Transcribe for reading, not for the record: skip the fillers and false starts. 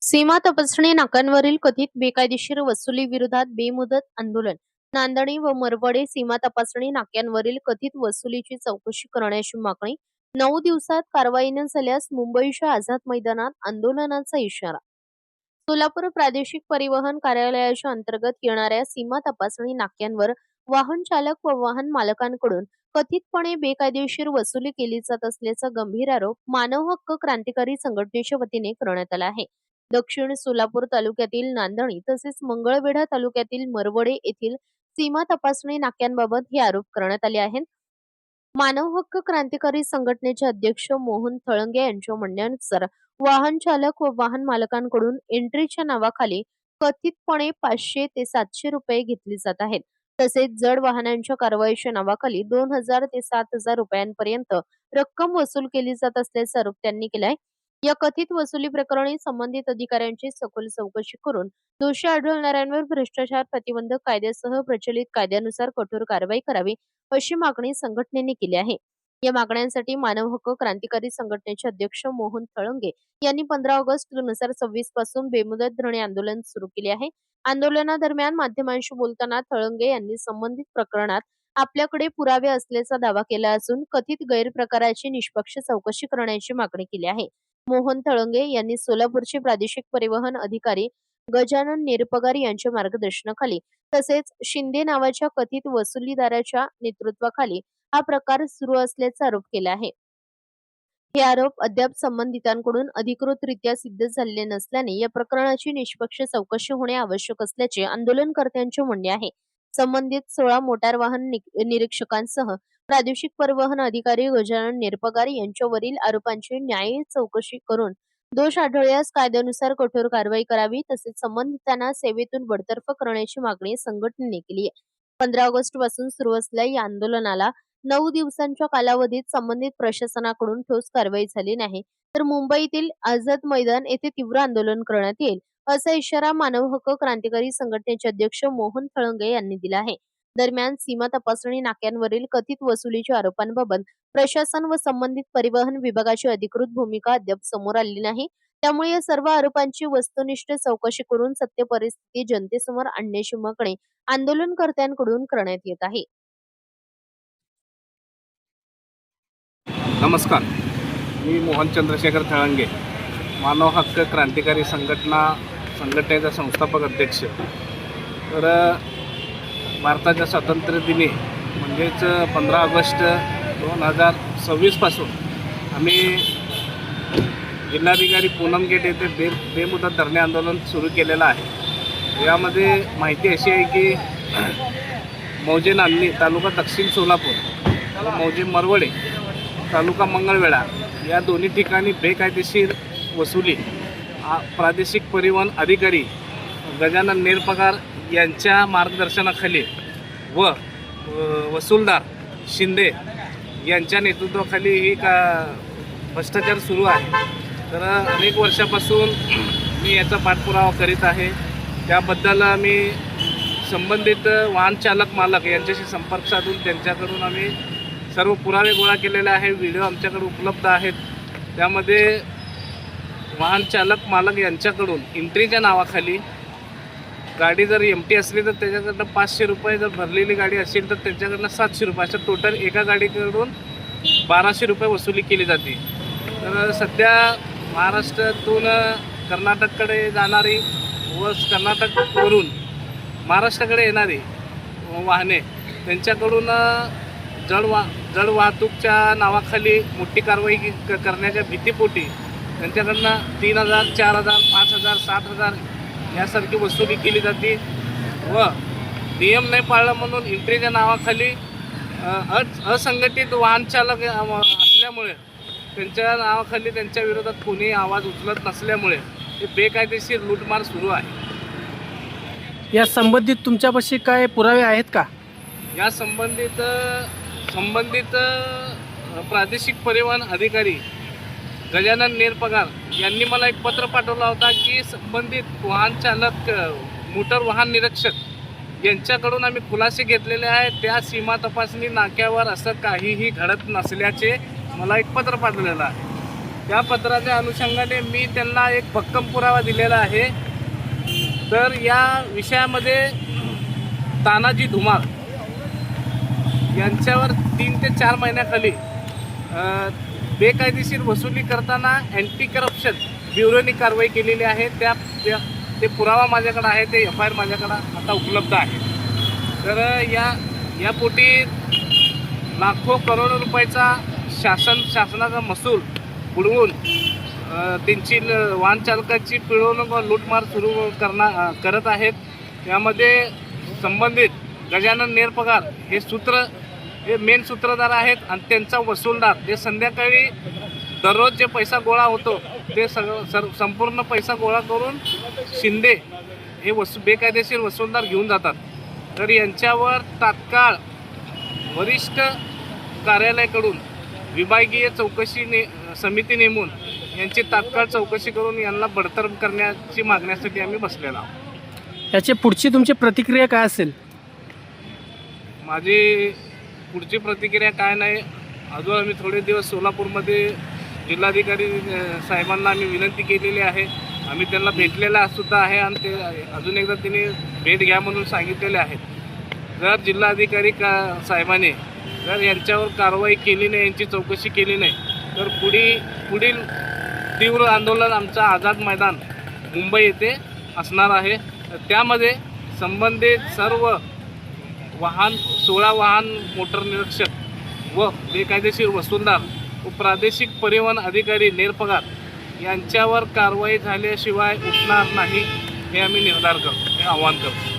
सीमा तपासणी नाक्यांवरील कथित बेकायदेशीर वसुली विरोधात बेमुदत आंदोलन. नांदणी व मरवडे सीमा तपासणी नाक्यांवरील कथित वसुलीची चौकशी करण्याची मागणी. 9 दिवसात कारवाई न झाल्यास मुंबईच्या आझाद मैदानात आंदोलनाचा इशारा. सोलापूर प्रादेशिक परिवहन कार्यालयाच्या अंतर्गत येणाऱ्या सीमा तपासणी नाक्यांवर वाहन चालक व वाहन मालकांकडून कथितपणे बेकायदेशीर वसुली केली जात असल्याचा गंभीर आरोप मानव हक्क क्रांतिकारी संघटनेच्या वतीने करण्यात आला आहे. दक्षिण सोलापूर तालुक्यातील नांदणी तसेच मंगळवेढा तालुक्यातील मरवडे येथील सीमा तपासणी नाक्यांबाबत हे आरोप करण्यात आले आहेत. मानव हक्क क्रांतिकारी संघटनेचे अध्यक्ष मोहन थळंगे यांच्या म्हणण्यानुसार वाहन चालक व वाहन मालकांकडून एंट्रीच्या नावाखाली कथितपणे 500 ते 700 रुपये घेतले जात आहेत. तसेच जड वाहनांच्या कारवाईच्या नावाखाली 2000 ते 7000 रुपयांपर्यंत रक्कम वसूल केली जात असल्याचा आरोप त्यांनी केलाय. या कथित वसुली प्रकरणी संबंधित अधिकाऱ्यांची सखोल चौकशी करून दोषी आढळणाऱ्यांवर भ्रष्टाचार प्रतिबंधक कायद्यासह प्रचलित कायद्यानुसार कठोर कारवाई करावी अशी मागणी संघटनेने केली आहे. या मागण्यांसाठी मानव हक्क क्रांतिकारी संघटनेचे अध्यक्ष मोहन थळंगे यांनी 15 ऑगस्ट 2026 पासून बेमुदत धरणे आंदोलन सुरू केले आहे. आंदोलनादरम्यान माध्यमांशी बोलताना थळंगे यांनी संबंधित प्रकरणात आपल्याकडे पुरावे असल्याचा दावा केला असून कथित गैरप्रकाराची निष्पक्ष चौकशी करण्याची मागणी केली आहे. मोहन थळंगे यांनी सोलापूरचे प्रादेशिक परिवहन अधिकारी गजानन निरपगार यांच्या मार्गदर्शनाखाली तसेच शिंदे नावाच्या कथित वसुलीदाराच्या नेतृत्वाखाली हा प्रकार सुरू असल्याचा आरोप केला आहे. हे आरोप अद्याप संबंधितांकडून अधिकृतरित्या सिद्ध झालेले नसल्याने या प्रकरणाची निष्पक्ष चौकशी होणे आवश्यक असल्याचे आंदोलनकर्त्यांचे म्हणणे आहे. संबंधित 16 मोटार वाहन निरीक्षकांसह प्रादेशिक परिवहन अधिकारी गजानन निरपगार यांच्यावरील आरोपांची न्यायिक चौकशी करून दोष आढळल्यास कायद्यानुसार कठोर कारवाई करावी तसेच संबंधितांना सेवेतून बडतर्फ करण्याची मागणी संघटनेने केली आहे. 15 ऑगस्ट पासून सुरू असलेल्या या आंदोलनाला 9 दिवसांच्या कालावधीत संबंधित प्रशासनाकडून ठोस कारवाई झाली नाही तर मुंबईतील आझाद मैदान येथे तीव्र आंदोलन करण्यात येईल असा इशारा मानव हक्क क्रांतिकारी संघटनेचे अध्यक्ष मोहन थळंगे यांनी दिला आहे. दरम्यान सीमा तपासणी नाक्यांवरील कथित वसुलीच्या आरोपांबाबत प्रशासन व संबंधित परिवहन विभागाची अधिकृत भूमिका अद्याप समोर आलेली नाही. त्यामुळे या सर्व आरोपांची वस्तुनिष्ठ चौकशी करून सत्य परिस्थिती जनतेसमोर आणण्याची मागणी आंदोलनकर्त्यांकडून करण्यात येत आहे. नमस्कार, मी मोहन चंद्रशेखर थळंगे, मानव हक्क क्रांतिकारी संघटनेचा संस्थापक अध्यक्ष. तर भारताच्या स्वातंत्र्य दिनी म्हणजेच 15 ऑगस्ट 2026 पासून आम्ही जिल्हाधिकारी पूनम गेट येथे बेमुदत धरणे आंदोलन सुरू केलेलं आहे. यामध्ये माहिती अशी आहे की मौजे नांदणी तालुका दक्षिण सोलापूर व मौजे मरवडे तालुका मंगळवेढा या दोन्ही ठिकाणी बेकायदेशीर वसुली प्रादेशिक परिवहन अधिकारी गजानन निरपगार यांच्या मार्गदर्शनाखाली व वसूलदार शिंदे यांच्या नेतृत्वाखाली ही भ्रष्टाचार सुरू आहे. तर अनेक वर्षापासून मी याचा पाठपुरावा करीत आहे. त्याबद्दल मी संबंधित वाहन चालक मालक यांच्याशी संपर्क साधून त्यांच्याकडून आम्ही सर्व पुरावे गोळा केलेले आहे. व्हिडिओ आमच्याकडे उपलब्ध आहेत. त्यामध्ये वाहन चालक मालक यांच्याकडून एंट्रीच्या नावाखाली गाडी जर एमटी असली तर त्याच्याकडनं 500 रुपये, जर भरलेली गाडी असेल तर त्यांच्याकडनं 700 रुपये, असं टोटल एका गाडीकडून 1200 रुपये वसुली केली जाते. तर सध्या महाराष्ट्रातून कर्नाटककडे जाणारी व कर्नाटकवरून महाराष्ट्राकडे येणारी वाहने त्यांच्याकडून जड वाहतूकच्या नावाखाली मोठी कारवाई करण्याच्या भीतीपोटी त्यांच्याकडनं 3000, 4000, 5000, 7000 यासारखी वसुली केली जाते व नियम नाही पाळला म्हणून एंट्रीच्या नावाखाली असंघटित वाहन चालक असल्यामुळे त्यांच्या नावाखाली त्यांच्या विरोधात कोणी आवाज उचलत नसल्यामुळे हे बेकायदेशीर लूटमार सुरू आहे. या संबंधित तुमच्यापाशी काय पुरावे आहेत का? या संबंधित प्रादेशिक परिवहन अधिकारी गजानन निरपगार यांनी मला एक पत्र पाठवला होता की संबंधित वाहन चालक मोटर वाहन निरीक्षक यांच्याकडून आम्ही खुलासे घेतलेले आहेत. त्या सीमा तपासणी नाक्यावर असं काहीही घडत नसल्याचे मला एक पत्र पाठवलेलं आहे. त्या पत्राच्या अनुषंगाने मी त्यांना एक भक्कम पुरावा दिलेला आहे. तर या विषयामध्ये तानाजी धुमाळ यांच्यावर 3 ते 4 महिन्याखाली बेकायदेशीर वसुली करताना अँटी करप्शन ब्युरोनी कारवाई केलेली आहे. ते पुरावा माझ्याकडे आहे, ते FIR माझ्याकडे आता उपलब्ध आहे. तर या पोटी लाखो करोडो रुपयाचा शासनाचा महसूल बुडवून त्यांची वाहन चालकाची पिळवणूक व लूटमार सुरू करत आहेत. यामध्ये संबंधित गजानन नेरपगार हे मेन सूत्रधार आहेत आणि त्यांचा वसूलदार जे संध्याकाळी दररोज जे पैसा गोळा होतो ते संपूर्ण पैसा गोळा करून शिंदे हे बेकायदेशीर वसूलदार घेऊन जातात. तर यांच्यावर तात्काळ वरिष्ठ कार्यालयाकडून विभागीय चौकशी समिती नेमून यांची तात्काळ चौकशी करून यांना बडतर्फ करण्याची मागण्यासाठी आम्ही बसलेलो आहोत. याची पुढची तुमची प्रतिक्रिया काय असेल? माझी पुढची प्रतिक्रिया काय नाही. अजून आम्ही थोडे दिवस सोलापूरमध्ये जिल्हाधिकारी साहेबांना आम्ही विनंती केलेली आहे. आम्ही त्यांना भेटलेला सुद्धा आहे आणि ते अजून एकदा त्यांनी भेट घ्या म्हणून सांगितलेले आहेत. जर जिल्हाधिकारी साहेबांनी जर यांच्यावर कारवाई केली नाही, यांची चौकशी केली नाही, तर पुढील तीव्र आंदोलन आमचं आझाद मैदान मुंबई येथे असणार आहे. त्यामध्ये संबंधित सर्व 16 वाहन मोटर निरीक्षक व बेकायदेशीर वसूलदार व प्रादेशिक परिवहन अधिकारी नेरपगार यांच्यावर कारवाई झाल्याशिवाय उठणार नाही हे आम्ही निर्धार करतो, हे आवाहन करतो.